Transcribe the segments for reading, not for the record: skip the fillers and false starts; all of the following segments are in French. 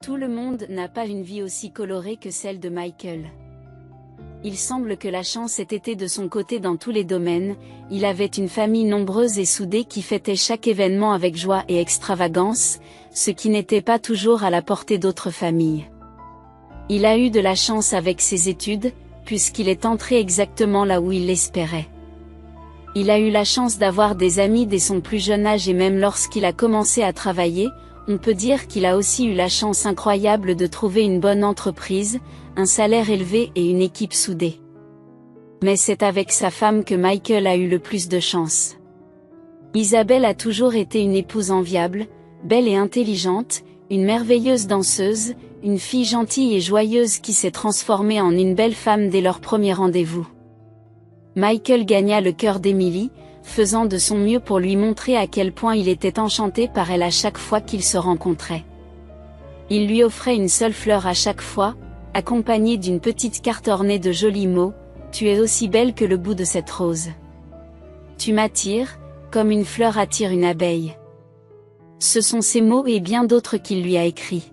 Tout le monde n'a pas une vie aussi colorée que celle de Michael. Il semble que la chance ait été de son côté dans tous les domaines, il avait une famille nombreuse et soudée qui fêtait chaque événement avec joie et extravagance, ce qui n'était pas toujours à la portée d'autres familles. Il a eu de la chance avec ses études, puisqu'il est entré exactement là où il l'espérait. Il a eu la chance d'avoir des amis dès son plus jeune âge et même lorsqu'il a commencé à travailler, on peut dire qu'il a aussi eu la chance incroyable de trouver une bonne entreprise, un salaire élevé et une équipe soudée. Mais c'est avec sa femme que Michael a eu le plus de chance. Isabelle a toujours été une épouse enviable, belle et intelligente, une merveilleuse danseuse, une fille gentille et joyeuse qui s'est transformée en une belle femme dès leur premier rendez-vous. Michael gagna le cœur d'Emily, faisant de son mieux pour lui montrer à quel point il était enchanté par elle à chaque fois qu'ils se rencontraient. Il lui offrait une seule fleur à chaque fois, accompagnée d'une petite carte ornée de jolis mots, « Tu es aussi belle que le bout de cette rose. Tu m'attires, comme une fleur attire une abeille. » Ce sont ces mots et bien d'autres qu'il lui a écrits.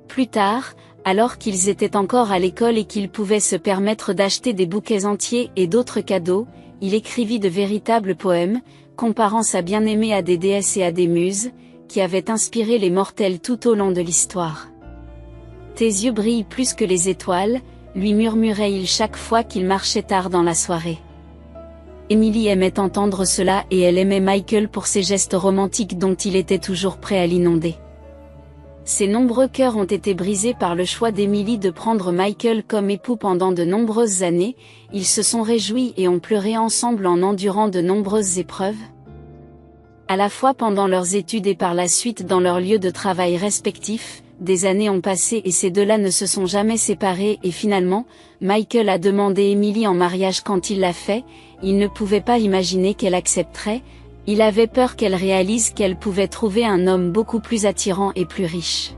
Plus tard, alors qu'ils étaient encore à l'école et qu'ils pouvaient se permettre d'acheter des bouquets entiers et d'autres cadeaux, il écrivit de véritables poèmes, comparant sa bien-aimée à des déesses et à des muses, qui avaient inspiré les mortels tout au long de l'histoire. « Tes yeux brillent plus que les étoiles », lui murmurait-il chaque fois qu'il marchait tard dans la soirée. Emily aimait entendre cela et elle aimait Michael pour ses gestes romantiques dont il était toujours prêt à l'inonder. Ses nombreux cœurs ont été brisés par le choix d'Emily de prendre Michael comme époux pendant de nombreuses années, ils se sont réjouis et ont pleuré ensemble en endurant de nombreuses épreuves. À la fois pendant leurs études et par la suite dans leurs lieux de travail respectifs, des années ont passé et ces deux-là ne se sont jamais séparés et finalement, Michael a demandé Emily en mariage quand il l'a fait, il ne pouvait pas imaginer qu'elle accepterait, il avait peur qu'elle réalise qu'elle pouvait trouver un homme beaucoup plus attirant et plus riche.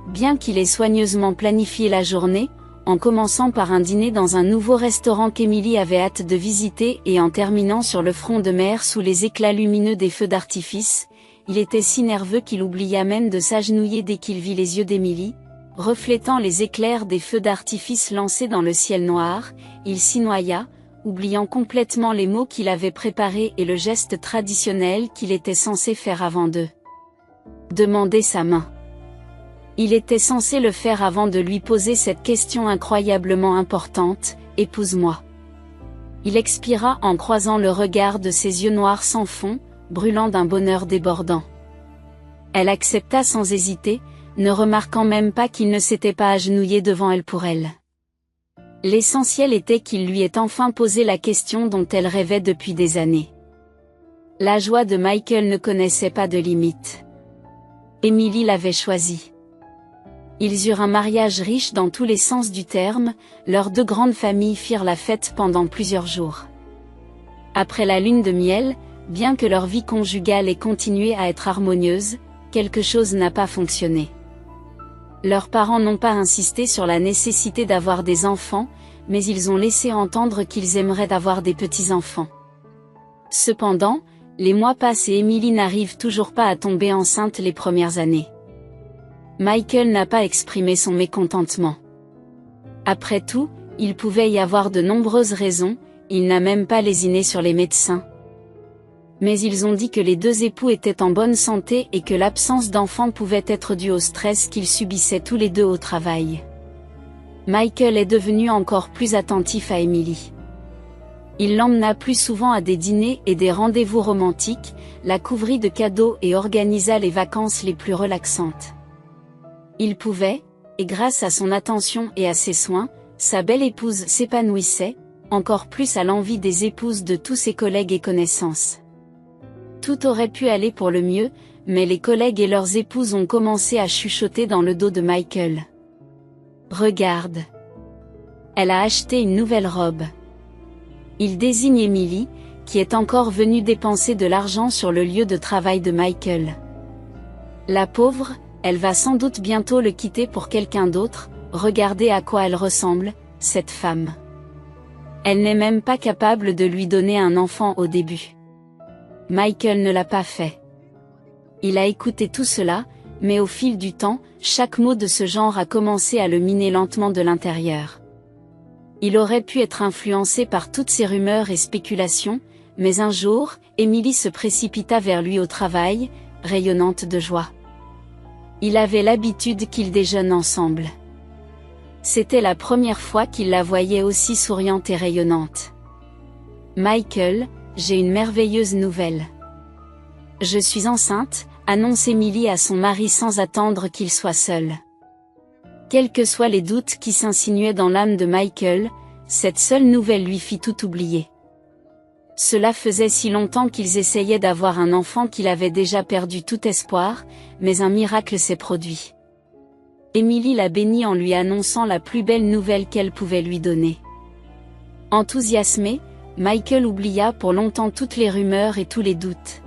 Bien qu'il ait soigneusement planifié la journée, en commençant par un dîner dans un nouveau restaurant qu'Emily avait hâte de visiter et en terminant sur le front de mer sous les éclats lumineux des feux d'artifice, il était si nerveux qu'il oublia même de s'agenouiller dès qu'il vit les yeux d'Emily, reflétant les éclairs des feux d'artifice lancés dans le ciel noir, il s'y noya, oubliant complètement les mots qu'il avait préparés et le geste traditionnel qu'il était censé faire avant de demander sa main. Il était censé le faire avant de lui poser cette question incroyablement importante, « Épouse-moi ». Il expira en croisant le regard de ses yeux noirs sans fond, brûlant d'un bonheur débordant. Elle accepta sans hésiter, ne remarquant même pas qu'il ne s'était pas agenouillé devant elle pour elle. L'essentiel était qu'il lui ait enfin posé la question dont elle rêvait depuis des années. La joie de Michael ne connaissait pas de limite. Emily l'avait choisi. Ils eurent un mariage riche dans tous les sens du terme, leurs deux grandes familles firent la fête pendant plusieurs jours. Après la lune de miel, bien que leur vie conjugale ait continué à être harmonieuse, quelque chose n'a pas fonctionné. Leurs parents n'ont pas insisté sur la nécessité d'avoir des enfants, mais ils ont laissé entendre qu'ils aimeraient avoir des petits-enfants. Cependant, les mois passent et Emily n'arrive toujours pas à tomber enceinte les premières années. Michael n'a pas exprimé son mécontentement. Après tout, il pouvait y avoir de nombreuses raisons, il n'a même pas lésiné sur les médecins. Mais ils ont dit que les deux époux étaient en bonne santé et que l'absence d'enfants pouvait être due au stress qu'ils subissaient tous les deux au travail. Michael est devenu encore plus attentif à Emily. Il l'emmena plus souvent à des dîners et des rendez-vous romantiques, la couvrit de cadeaux et organisa les vacances les plus relaxantes. Il pouvait, et grâce à son attention et à ses soins, sa belle épouse s'épanouissait, encore plus à l'envi des épouses de tous ses collègues et connaissances. Tout aurait pu aller pour le mieux, mais les collègues et leurs épouses ont commencé à chuchoter dans le dos de Michael. « Regarde. Elle a acheté une nouvelle robe. » Il désigne Emily, qui est encore venue dépenser de l'argent sur le lieu de travail de Michael. La pauvre, elle va sans doute bientôt le quitter pour quelqu'un d'autre, regardez à quoi elle ressemble, cette femme. Elle n'est même pas capable de lui donner un enfant au début. Michael ne l'a pas fait. Il a écouté tout cela, mais au fil du temps, chaque mot de ce genre a commencé à le miner lentement de l'intérieur. Il aurait pu être influencé par toutes ces rumeurs et spéculations, mais un jour, Emily se précipita vers lui au travail, rayonnante de joie. Il avait l'habitude qu'ils déjeunent ensemble. C'était la première fois qu'il la voyait aussi souriante et rayonnante. « Michael, j'ai une merveilleuse nouvelle. Je suis enceinte », annonce Emily à son mari sans attendre qu'il soit seul. Quels que soient les doutes qui s'insinuaient dans l'âme de Michael, cette seule nouvelle lui fit tout oublier. Cela faisait si longtemps qu'ils essayaient d'avoir un enfant qu'il avait déjà perdu tout espoir, mais un miracle s'est produit. Emily la bénit en lui annonçant la plus belle nouvelle qu'elle pouvait lui donner. Enthousiasmé, Michael oublia pour longtemps toutes les rumeurs et tous les doutes.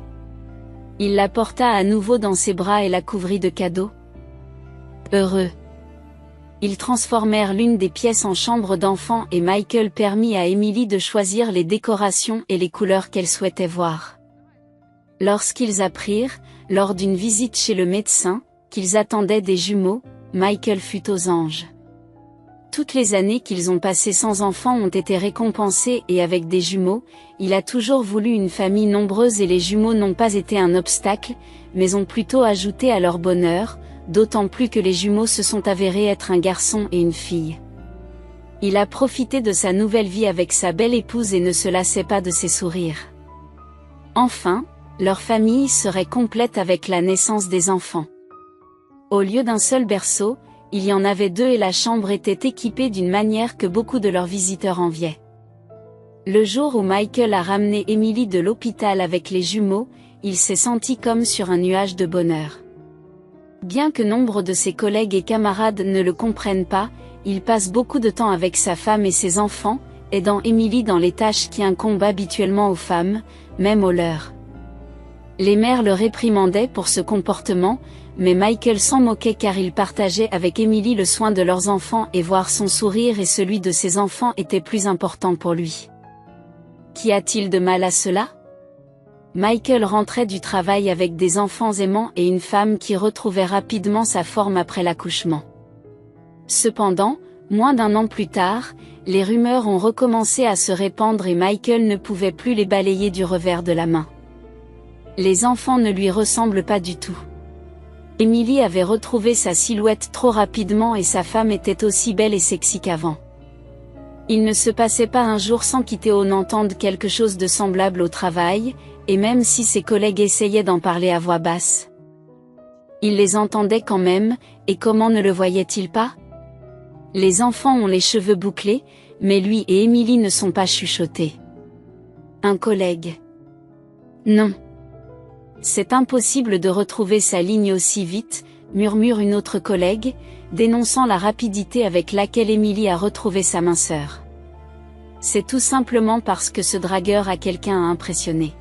Il la porta à nouveau dans ses bras et la couvrit de cadeaux. Heureux. Ils transformèrent l'une des pièces en chambre d'enfant et Michael permit à Emily de choisir les décorations et les couleurs qu'elle souhaitait voir. Lorsqu'ils apprirent, lors d'une visite chez le médecin, qu'ils attendaient des jumeaux, Michael fut aux anges. Toutes les années qu'ils ont passées sans enfants ont été récompensées et avec des jumeaux, il a toujours voulu une famille nombreuse et les jumeaux n'ont pas été un obstacle, mais ont plutôt ajouté à leur bonheur, d'autant plus que les jumeaux se sont avérés être un garçon et une fille. Il a profité de sa nouvelle vie avec sa belle épouse et ne se lassait pas de ses sourires. Enfin, leur famille serait complète avec la naissance des enfants. Au lieu d'un seul berceau, il y en avait 2 et la chambre était équipée d'une manière que beaucoup de leurs visiteurs enviaient. Le jour où Michael a ramené Emily de l'hôpital avec les jumeaux, il s'est senti comme sur un nuage de bonheur. Bien que nombre de ses collègues et camarades ne le comprennent pas, il passe beaucoup de temps avec sa femme et ses enfants, aidant Emily dans les tâches qui incombent habituellement aux femmes, même aux leurs. Les mères le réprimandaient pour ce comportement, mais Michael s'en moquait car il partageait avec Emily le soin de leurs enfants et voir son sourire et celui de ses enfants était plus important pour lui. Qu'y a-t-il de mal à cela ? Michael rentrait du travail avec des enfants aimants et une femme qui retrouvait rapidement sa forme après l'accouchement. Cependant, moins d'1 an plus tard, les rumeurs ont recommencé à se répandre et Michael ne pouvait plus les balayer du revers de la main. Les enfants ne lui ressemblent pas du tout. Emily avait retrouvé sa silhouette trop rapidement et sa femme était aussi belle et sexy qu'avant. Il ne se passait pas un jour sans qu'Ithéo n'entende quelque chose de semblable au travail, et même si ses collègues essayaient d'en parler à voix basse. Il les entendait quand même, et comment ne le voyait-il pas ? Les enfants ont les cheveux bouclés, mais lui et Emily ne sont pas chuchotés. Un collègue. Non. C'est impossible de retrouver sa ligne aussi vite, murmure une autre collègue, dénonçant la rapidité avec laquelle Emily a retrouvé sa minceur. C'est tout simplement parce que ce dragueur a quelqu'un à impressionner.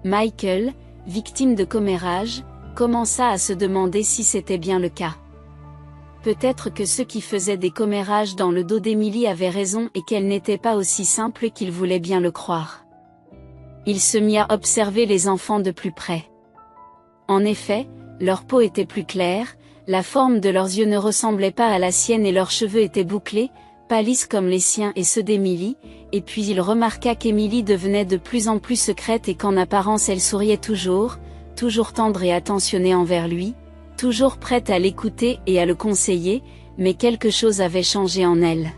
Michael, victime de commérage, commença à se demander si c'était bien le cas. Peut-être que ceux qui faisaient des commérages dans le dos d'Emily avaient raison et qu'elle n'était pas aussi simple qu'il voulait bien le croire. Il se mit à observer les enfants de plus près. En effet, leur peau était plus claire, la forme de leurs yeux ne ressemblait pas à la sienne et leurs cheveux étaient bouclés, pas lisses comme les siens et ceux d'Emily, et puis il remarqua qu'Emily devenait de plus en plus secrète et qu'en apparence elle souriait toujours tendre et attentionnée envers lui, toujours prête à l'écouter et à le conseiller, mais quelque chose avait changé en elle.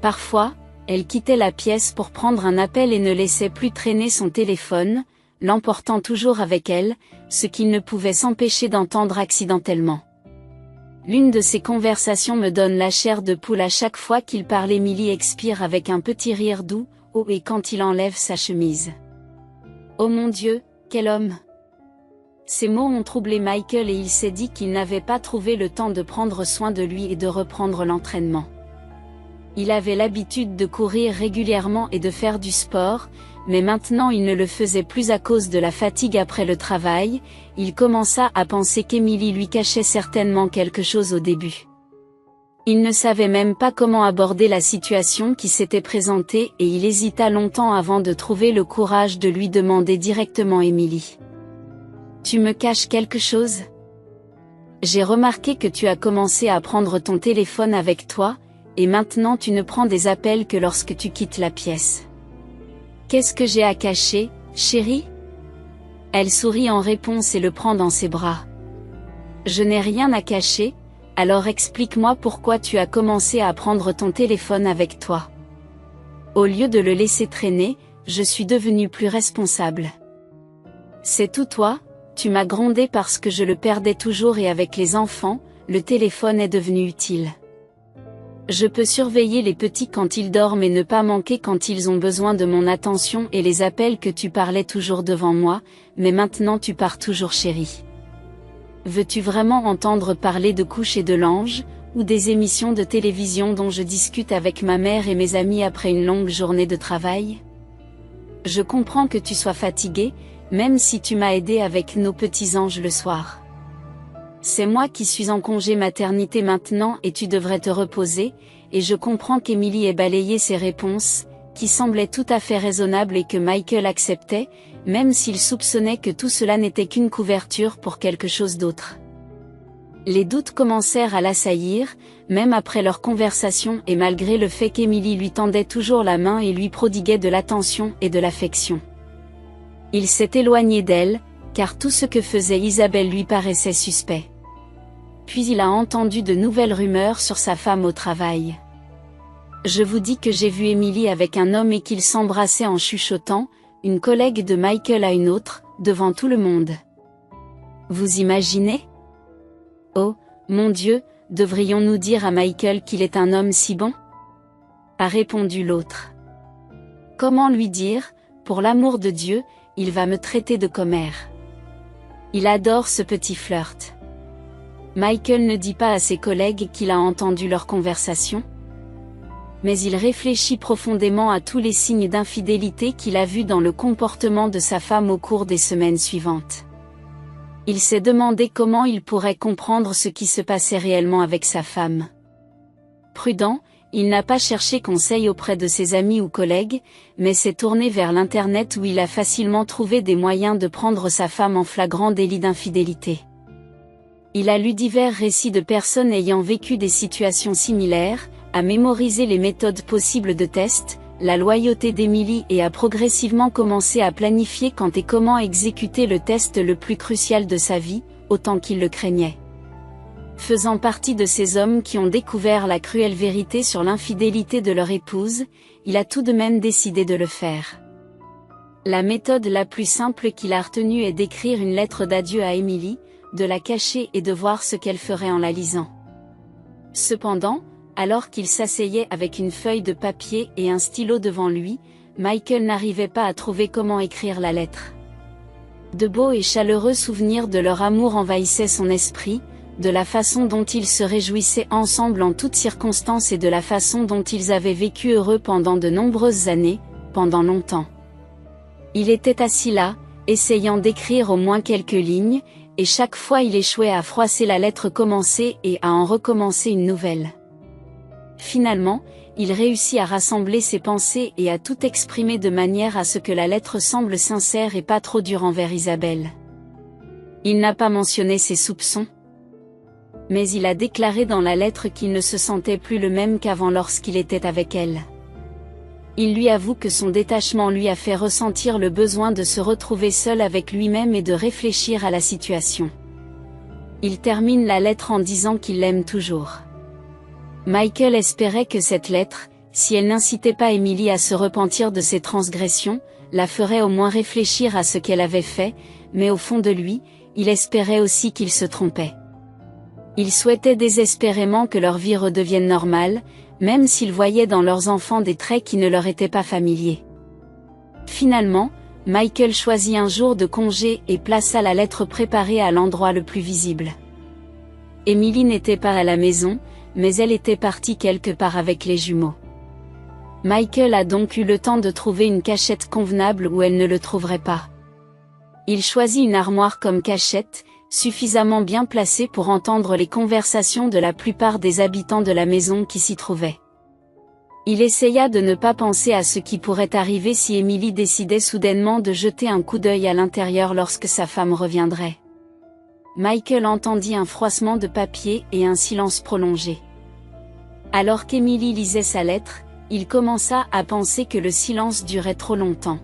Parfois, elle quittait la pièce pour prendre un appel et ne laissait plus traîner son téléphone, l'emportant toujours avec elle, ce qu'il ne pouvait s'empêcher d'entendre accidentellement. L'une de ces conversations me donne la chair de poule à chaque fois qu'il parle. Emily expire avec un petit rire doux, et quand il enlève sa chemise. Oh mon Dieu, quel homme! Ces mots ont troublé Michael et il s'est dit qu'il n'avait pas trouvé le temps de prendre soin de lui et de reprendre l'entraînement. Il avait l'habitude de courir régulièrement et de faire du sport, mais maintenant il ne le faisait plus à cause de la fatigue après le travail. Il commença à penser qu'Emily lui cachait certainement quelque chose au début. Il ne savait même pas comment aborder la situation qui s'était présentée et il hésita longtemps avant de trouver le courage de lui demander directement Emily. « Tu me caches quelque chose ? J'ai remarqué que tu as commencé à prendre ton téléphone avec toi, et maintenant tu ne prends des appels que lorsque tu quittes la pièce. Qu'est-ce que j'ai à cacher, chérie ? Elle sourit en réponse et le prend dans ses bras. Je n'ai rien à cacher, alors explique-moi pourquoi tu as commencé à prendre ton téléphone avec toi. Au lieu de le laisser traîner, je suis devenue plus responsable. C'est tout toi, tu m'as grondé parce que je le perdais toujours et avec les enfants, le téléphone est devenu utile. Je peux surveiller les petits quand ils dorment et ne pas manquer quand ils ont besoin de mon attention et les appels que tu parlais toujours devant moi, mais maintenant tu pars toujours chérie. Veux-tu vraiment entendre parler de Coucher de l'ange, ou des émissions de télévision dont je discute avec ma mère et mes amis après une longue journée de travail ? Je comprends que tu sois fatigué, même si tu m'as aidé avec nos petits anges le soir. C'est moi qui suis en congé maternité maintenant et tu devrais te reposer, et je comprends qu'Emily ait balayé ses réponses, qui semblaient tout à fait raisonnables et que Michael acceptait, même s'il soupçonnait que tout cela n'était qu'une couverture pour quelque chose d'autre. Les doutes commencèrent à l'assaillir, même après leur conversation et malgré le fait qu'Emily lui tendait toujours la main et lui prodiguait de l'attention et de l'affection. Il s'est éloigné d'elle, car tout ce que faisait Isabelle lui paraissait suspect. Puis il a entendu de nouvelles rumeurs sur sa femme au travail. Je vous dis que j'ai vu Emily avec un homme et qu'ils s'embrassaient en chuchotant, une collègue de Michael à une autre, devant tout le monde. Vous imaginez ? Oh, mon Dieu, devrions-nous dire à Michael qu'il est un homme si bon ? A répondu l'autre. Comment lui dire, pour l'amour de Dieu, il va me traiter de commère. Il adore ce petit flirt. Michael ne dit pas à ses collègues qu'il a entendu leur conversation. Mais il réfléchit profondément à tous les signes d'infidélité qu'il a vus dans le comportement de sa femme au cours des semaines suivantes. Il s'est demandé comment il pourrait comprendre ce qui se passait réellement avec sa femme. Prudent, il n'a pas cherché conseil auprès de ses amis ou collègues, mais s'est tourné vers l'Internet où il a facilement trouvé des moyens de prendre sa femme en flagrant délit d'infidélité. Il a lu divers récits de personnes ayant vécu des situations similaires, a mémorisé les méthodes possibles de test, la loyauté d'Emily et a progressivement commencé à planifier quand et comment exécuter le test le plus crucial de sa vie, autant qu'il le craignait. Faisant partie de ces hommes qui ont découvert la cruelle vérité sur l'infidélité de leur épouse, il a tout de même décidé de le faire. La méthode la plus simple qu'il a retenue est d'écrire une lettre d'adieu à Emily, de la cacher et de voir ce qu'elle ferait en la lisant. Cependant, alors qu'il s'asseyait avec une feuille de papier et un stylo devant lui, Michael n'arrivait pas à trouver comment écrire la lettre. De beaux et chaleureux souvenirs de leur amour envahissaient son esprit, de la façon dont ils se réjouissaient ensemble en toutes circonstances et de la façon dont ils avaient vécu heureux pendant de nombreuses années, pendant longtemps. Il était assis là, essayant d'écrire au moins quelques lignes, et chaque fois il échouait à froisser la lettre commencée et à en recommencer une nouvelle. Finalement, il réussit à rassembler ses pensées et à tout exprimer de manière à ce que la lettre semble sincère et pas trop dure envers Isabelle. Il n'a pas mentionné ses soupçons. Mais il a déclaré dans la lettre qu'il ne se sentait plus le même qu'avant lorsqu'il était avec elle. Il lui avoue que son détachement lui a fait ressentir le besoin de se retrouver seul avec lui-même et de réfléchir à la situation. Il termine la lettre en disant qu'il l'aime toujours. Michael espérait que cette lettre, si elle n'incitait pas Emily à se repentir de ses transgressions, la ferait au moins réfléchir à ce qu'elle avait fait, mais au fond de lui, il espérait aussi qu'il se trompait. Il souhaitait désespérément que leur vie redevienne normale, même s'il voyait dans leurs enfants des traits qui ne leur étaient pas familiers. Finalement, Michael choisit un jour de congé et plaça la lettre préparée à l'endroit le plus visible. Emily n'était pas à la maison, mais elle était partie quelque part avec les jumeaux. Michael a donc eu le temps de trouver une cachette convenable où elle ne le trouverait pas. Il choisit une armoire comme cachette, suffisamment bien placée pour entendre les conversations de la plupart des habitants de la maison qui s'y trouvaient. Il essaya de ne pas penser à ce qui pourrait arriver si Emily décidait soudainement de jeter un coup d'œil à l'intérieur lorsque sa femme reviendrait. Michael entendit un froissement de papier et un silence prolongé. Alors qu'Emily lisait sa lettre, il commença à penser que le silence durait trop longtemps.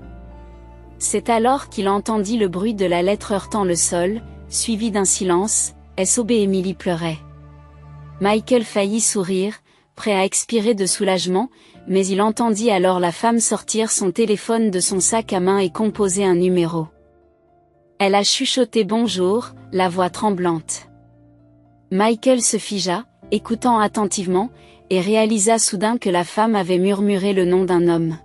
C'est alors qu'il entendit le bruit de la lettre heurtant le sol, suivi d'un silence. SOB. Emily pleurait. Michael faillit sourire, prêt à expirer de soulagement, mais il entendit alors la femme sortir son téléphone de son sac à main et composer un numéro. Elle a chuchoté bonjour, la voix tremblante. Michael se figea, écoutant attentivement, et réalisa soudain que la femme avait murmuré le nom d'un homme.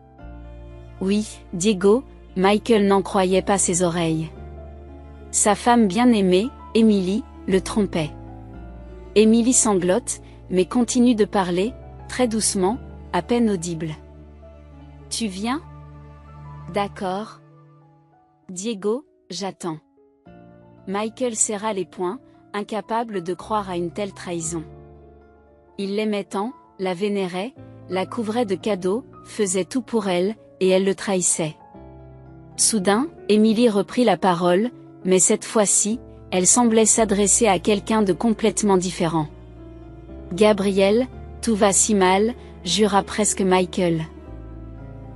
Oui, Diego. Michael n'en croyait pas ses oreilles. Sa femme bien-aimée, Emily, le trompait. Emily sanglote, mais continue de parler, très doucement, à peine audible. Tu viens? D'accord. Diego, j'attends. Michael serra les poings, incapable de croire à une telle trahison. Il l'aimait tant, la vénérait, la couvrait de cadeaux, faisait tout pour elle, et elle le trahissait. Soudain, Emily reprit la parole, mais cette fois-ci, elle semblait s'adresser à quelqu'un de complètement différent. Gabriel, tout va si mal, jura presque Michael.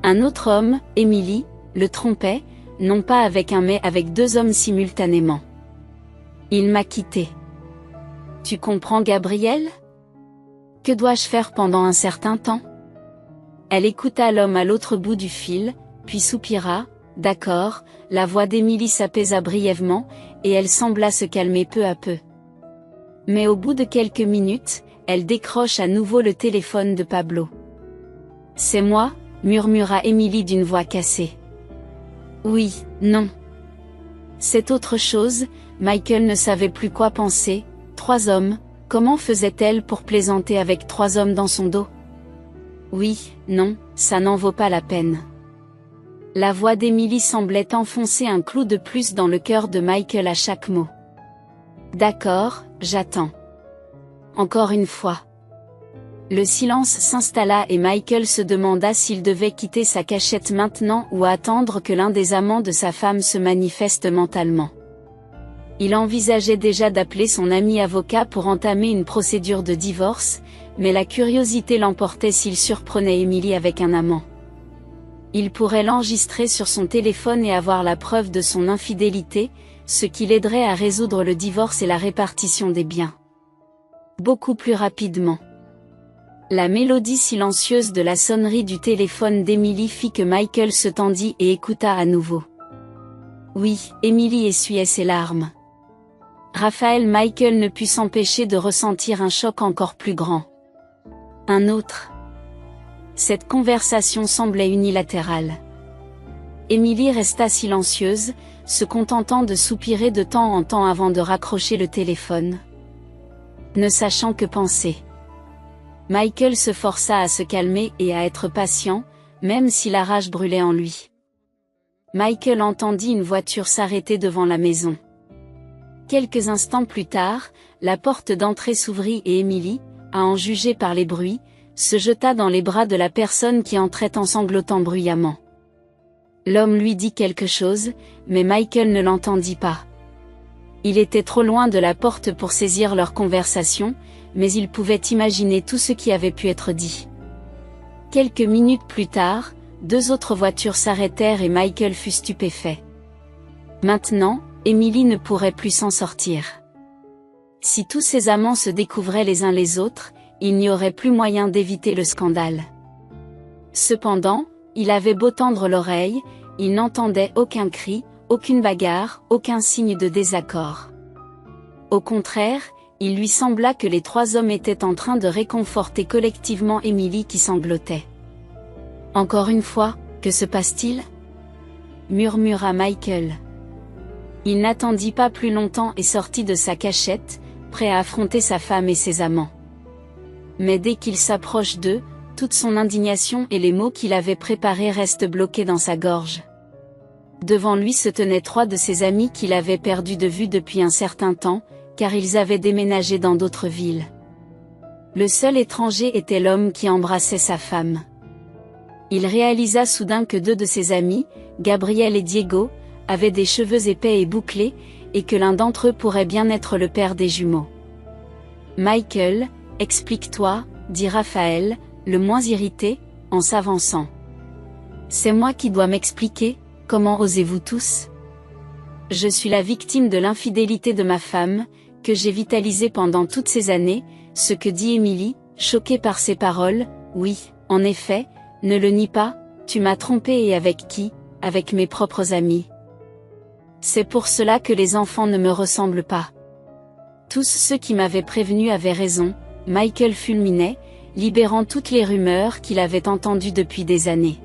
Un autre homme, Emily, le trompait, non pas avec un mais avec deux hommes simultanément. Il m'a quitté. Tu comprends, Gabriel? Que dois-je faire pendant un certain temps? Elle écouta l'homme à l'autre bout du fil, puis soupira. D'accord, la voix d'Emily s'apaisa brièvement, et elle sembla se calmer peu à peu. Mais au bout de quelques minutes, elle décroche à nouveau le téléphone de Pablo. C'est moi, murmura Emily d'une voix cassée. Oui, non. C'est autre chose, Michael ne savait plus quoi penser. 3 hommes, comment faisait-elle pour plaisanter avec 3 hommes dans son dos? Oui, non, ça n'en vaut pas la peine. La voix d'Emily semblait enfoncer un clou de plus dans le cœur de Michael à chaque mot. D'accord, j'attends. Encore une fois. Le silence s'installa et Michael se demanda s'il devait quitter sa cachette maintenant ou attendre que l'un des amants de sa femme se manifeste mentalement. Il envisageait déjà d'appeler son ami avocat pour entamer une procédure de divorce, mais la curiosité l'emportait s'il surprenait Emily avec un amant. Il pourrait l'enregistrer sur son téléphone et avoir la preuve de son infidélité, ce qui l'aiderait à résoudre le divorce et la répartition des biens. Beaucoup plus rapidement. La mélodie silencieuse de la sonnerie du téléphone d'Emily fit que Michael se tendit et écouta à nouveau. Oui, Emily essuyait ses larmes. Michael ne put s'empêcher de ressentir un choc encore plus grand. Un autre. Cette conversation semblait unilatérale. Emily resta silencieuse, se contentant de soupirer de temps en temps avant de raccrocher le téléphone. Ne sachant que penser. Michael se força à se calmer et à être patient, même si la rage brûlait en lui. Michael entendit une voiture s'arrêter devant la maison. Quelques instants plus tard, la porte d'entrée s'ouvrit et Emily, à en juger par les bruits, se jeta dans les bras de la personne qui entrait en sanglotant bruyamment. L'homme lui dit quelque chose, mais Michael ne l'entendit pas. Il était trop loin de la porte pour saisir leur conversation, mais il pouvait imaginer tout ce qui avait pu être dit. Quelques minutes plus tard, 2 autres voitures s'arrêtèrent et Michael fut stupéfait. Maintenant, Emily ne pourrait plus s'en sortir. Si tous ses amants se découvraient les uns les autres, il n'y aurait plus moyen d'éviter le scandale. Cependant, il avait beau tendre l'oreille, il n'entendait aucun cri, aucune bagarre, aucun signe de désaccord. Au contraire, il lui sembla que les 3 hommes étaient en train de réconforter collectivement Emily qui sanglotait. Encore une fois, que se passe-t-il? Murmura Michael. Il n'attendit pas plus longtemps et sortit de sa cachette, prêt à affronter sa femme et ses amants. Mais dès qu'il s'approche d'eux, toute son indignation et les mots qu'il avait préparés restent bloqués dans sa gorge. Devant lui se tenaient 3 de ses amis qu'il avait perdus de vue depuis un certain temps, car ils avaient déménagé dans d'autres villes. Le seul étranger était l'homme qui embrassait sa femme. Il réalisa soudain que 2 de ses amis, Gabriel et Diego, avaient des cheveux épais et bouclés, et que l'un d'entre eux pourrait bien être le père des jumeaux. Michael, explique-toi, dit Raphaël, le moins irrité, en s'avançant. C'est moi qui dois m'expliquer, comment osez-vous tous? Je suis la victime de l'infidélité de ma femme, que j'ai vitalisée pendant toutes ces années, ce que dit Émilie, choquée par ces paroles. Oui, en effet, ne le nie pas, tu m'as trompé et avec qui? Avec mes propres amis. C'est pour cela que les enfants ne me ressemblent pas. Tous ceux qui m'avaient prévenu avaient raison, Michael fulminait, libérant toutes les rumeurs qu'il avait entendues depuis des années.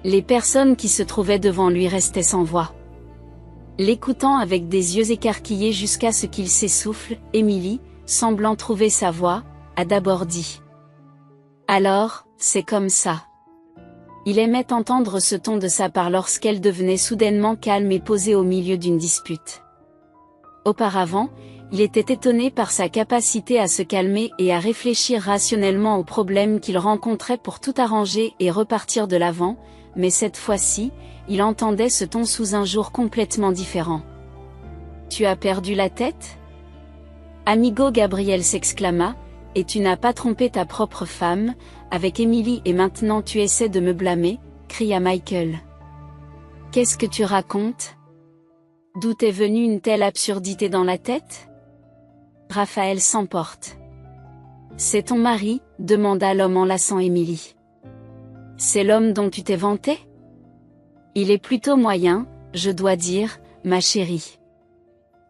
Les personnes qui se trouvaient devant lui restaient sans voix. L'écoutant avec des yeux écarquillés jusqu'à ce qu'il s'essouffle, Émilie, semblant trouver sa voix, a d'abord dit. Alors, c'est comme ça. Il aimait entendre ce ton de sa part lorsqu'elle devenait soudainement calme et posée au milieu d'une dispute. Auparavant, il était étonné par sa capacité à se calmer et à réfléchir rationnellement aux problèmes qu'il rencontrait pour tout arranger et repartir de l'avant, mais cette fois-ci, il entendait ce ton sous un jour complètement différent. « Tu as perdu la tête ?» Amigo Gabriel s'exclama, « Et tu n'as pas trompé ta propre femme, avec Émilie et maintenant tu essaies de me blâmer ?» cria Michael. « Qu'est-ce que tu racontes? D'où t'est venue une telle absurdité dans la tête? » Raphaël s'emporte. « C'est ton mari ?» demanda l'homme en lassant Émilie. « C'est l'homme dont tu t'es vanté? Il est plutôt moyen, je dois dire, ma chérie.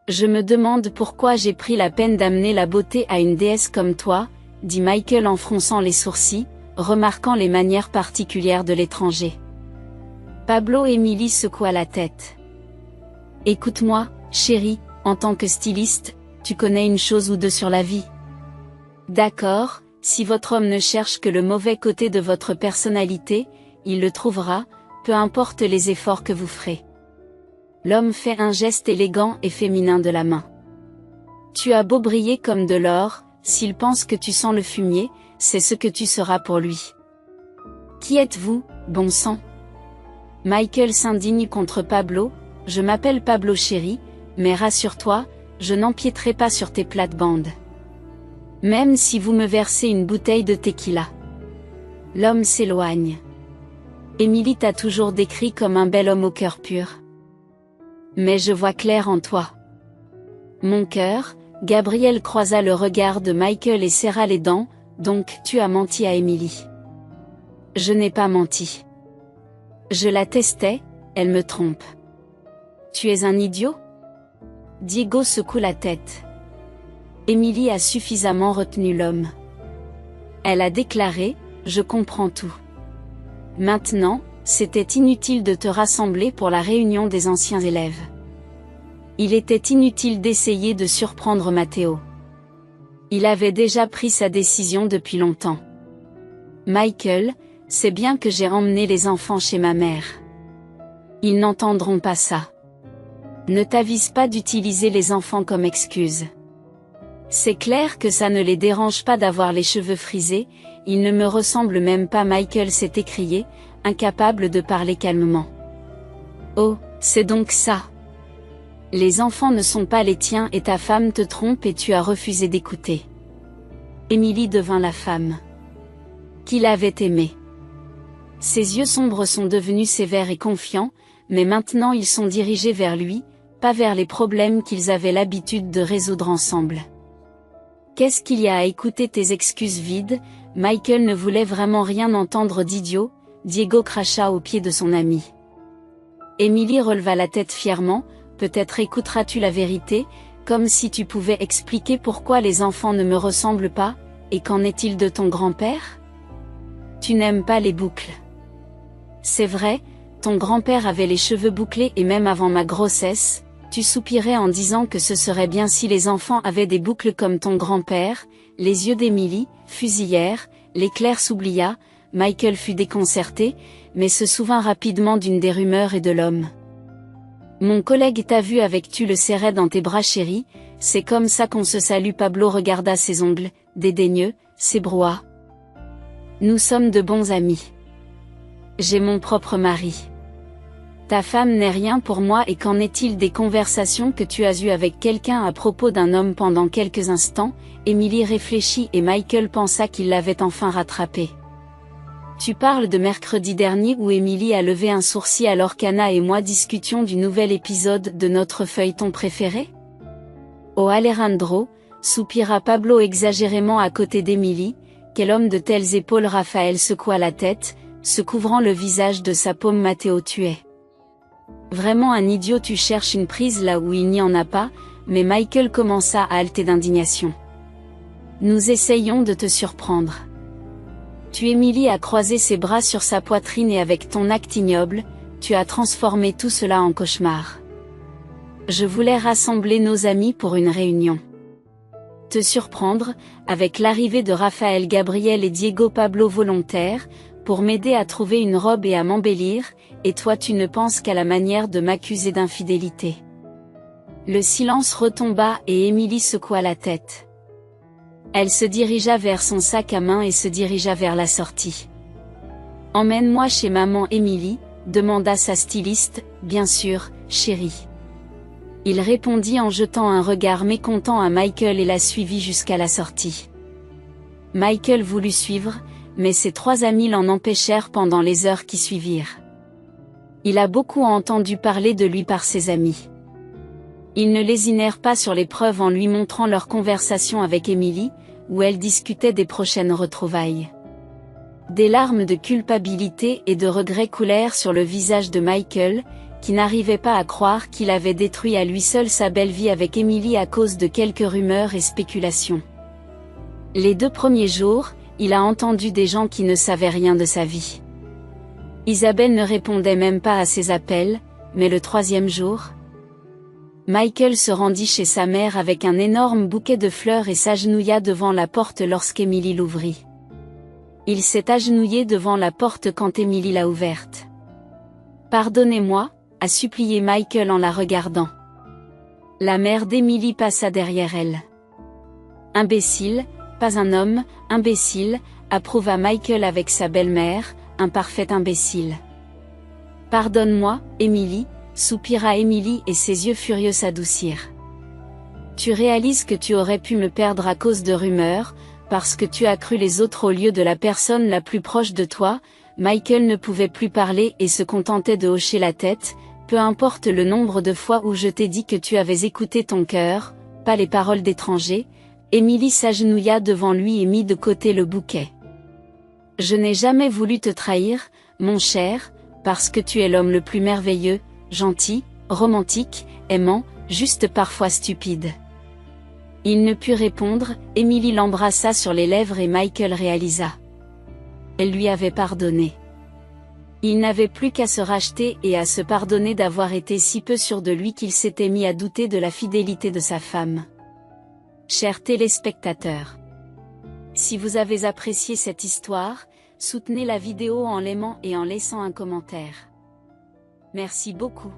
Je me demande pourquoi j'ai pris la peine d'amener la beauté à une déesse comme toi, dit Michael en fronçant les sourcils, remarquant les manières particulières de l'étranger. Pablo Émilie secoua la tête. Écoute-moi, chérie, en tant que styliste, tu connais une chose ou deux sur la vie. D'accord, si votre homme ne cherche que le mauvais côté de votre personnalité, il le trouvera, peu importe les efforts que vous ferez. L'homme fait un geste élégant et féminin de la main. Tu as beau briller comme de l'or, s'il pense que tu sens le fumier, c'est ce que tu seras pour lui. Qui êtes-vous, bon sang? Michael s'indigne contre Pablo. Je m'appelle Pablo chéri, mais rassure-toi, je n'empiéterai pas sur tes plates-bandes. Même si vous me versez une bouteille de tequila. L'homme s'éloigne. Émilie t'a toujours décrit comme un bel homme au cœur pur. Mais je vois clair en toi. Mon cœur, Gabriel croisa le regard de Michael et serra les dents, donc tu as menti à Émilie. Je n'ai pas menti. Je la testais, elle me trompe. Tu es un idiot? Diego secoue la tête. Émilie a suffisamment retenu l'homme. Elle a déclaré, je comprends tout. Maintenant, c'était inutile de te rassembler pour la réunion des anciens élèves. Il était inutile d'essayer de surprendre Matteo. Il avait déjà pris sa décision depuis longtemps. Michael, c'est bien que j'ai emmené les enfants chez ma mère. Ils n'entendront pas ça. Ne t'avise pas d'utiliser les enfants comme excuse. C'est clair que ça ne les dérange pas d'avoir les cheveux frisés, ils ne me ressemblent même pas. Michael s'est écrié, incapable de parler calmement. Oh, c'est donc ça. Les enfants ne sont pas les tiens et ta femme te trompe et tu as refusé d'écouter. Émilie devint la femme qu'il avait aimée. Ses yeux sombres sont devenus sévères et confiants, mais maintenant ils sont dirigés vers lui, pas vers les problèmes qu'ils avaient l'habitude de résoudre ensemble. Qu'est-ce qu'il y a à écouter tes excuses vides? Michael ne voulait vraiment rien entendre d'idiot. Diego cracha aux pieds de son ami. Émilie releva la tête fièrement. Peut-être écouteras-tu la vérité, comme si tu pouvais expliquer pourquoi les enfants ne me ressemblent pas, et qu'en est-il de ton grand-père? Tu n'aimes pas les boucles. C'est vrai, ton grand-père avait les cheveux bouclés et même avant ma grossesse, tu soupirais en disant que ce serait bien si les enfants avaient des boucles comme ton grand-père. Les yeux d'Émilie fusillèrent, l'éclair s'oublia, Michael fut déconcerté, mais se souvint rapidement d'une des rumeurs et de l'homme. Mon collègue t'a vu avec tu le serrais dans tes bras chéris, c'est comme ça qu'on se salue. Pablo regarda ses ongles, dédaigneux, ses brouhahs. Nous sommes de bons amis. J'ai mon propre mari. Ta femme n'est rien pour moi et qu'en est-il des conversations que tu as eues avec quelqu'un à propos d'un homme pendant quelques instants? Emily réfléchit et Michael pensa qu'il l'avait enfin rattrapé. Tu parles de mercredi dernier où Emily a levé un sourcil alors qu'Anna et moi discutions du nouvel épisode de notre feuilleton préféré? Oh Alejandro, soupira Pablo exagérément à côté d'Emily, quel homme de telles épaules. Raphaël secoua la tête, se couvrant le visage de sa paume. Matteo, tu es vraiment un idiot, tu cherches une prise là où il n'y en a pas, mais Michael commença à halter d'indignation. Nous essayons de te surprendre. Emily a croisé ses bras sur sa poitrine et avec ton acte ignoble, tu as transformé tout cela en cauchemar. Je voulais rassembler nos amis pour une réunion. Te surprendre, avec l'arrivée de Raphaël, Gabriel et Diego Pablo volontaires, pour m'aider à trouver une robe et à m'embellir, et toi tu ne penses qu'à la manière de m'accuser d'infidélité. Le silence retomba et Emily secoua la tête. Elle se dirigea vers son sac à main et se dirigea vers la sortie. Emmène-moi chez maman Emily, demanda sa styliste. Bien sûr, chérie. Il répondit en jetant un regard mécontent à Michael et la suivit jusqu'à la sortie. Michael voulut suivre, mais ses trois amis l'en empêchèrent pendant les heures qui suivirent. Il a beaucoup entendu parler de lui par ses amis. Ils ne lésinèrent pas sur les preuves en lui montrant leur conversation avec Emily, où elle discutait des prochaines retrouvailles. Des larmes de culpabilité et de regret coulèrent sur le visage de Michael, qui n'arrivait pas à croire qu'il avait détruit à lui seul sa belle vie avec Emily à cause de quelques rumeurs et spéculations. Les 2 premiers jours, il a entendu des gens qui ne savaient rien de sa vie. Isabelle ne répondait même pas à ses appels, mais le 3e jour, Michael se rendit chez sa mère avec un énorme bouquet de fleurs et s'agenouilla devant la porte lorsqu'Emily l'ouvrit. Il s'est agenouillé devant la porte quand Emily l'a ouverte. « Pardonnez-moi » a supplié Michael en la regardant. La mère d'Emily passa derrière elle. « Imbécile, pas un homme, imbécile » approuva Michael avec sa belle-mère, un parfait imbécile. « Pardonne-moi, Emily » soupira Emily et ses yeux furieux s'adoucirent. « Tu réalises que tu aurais pu me perdre à cause de rumeurs, parce que tu as cru les autres au lieu de la personne la plus proche de toi ?» Michael ne pouvait plus parler et se contentait de hocher la tête. « Peu importe le nombre de fois où je t'ai dit que tu avais écouté ton cœur, pas les paroles d'étrangers. » Emily s'agenouilla devant lui et mit de côté le bouquet. « Je n'ai jamais voulu te trahir, mon cher, parce que tu es l'homme le plus merveilleux, gentil, romantique, aimant, juste parfois stupide. » Il ne put répondre. Emily l'embrassa sur les lèvres et Michael réalisa. Elle lui avait pardonné. Il n'avait plus qu'à se racheter et à se pardonner d'avoir été si peu sûr de lui qu'il s'était mis à douter de la fidélité de sa femme. Chers téléspectateurs, si vous avez apprécié cette histoire, soutenez la vidéo en l'aimant et en laissant un commentaire. Merci beaucoup.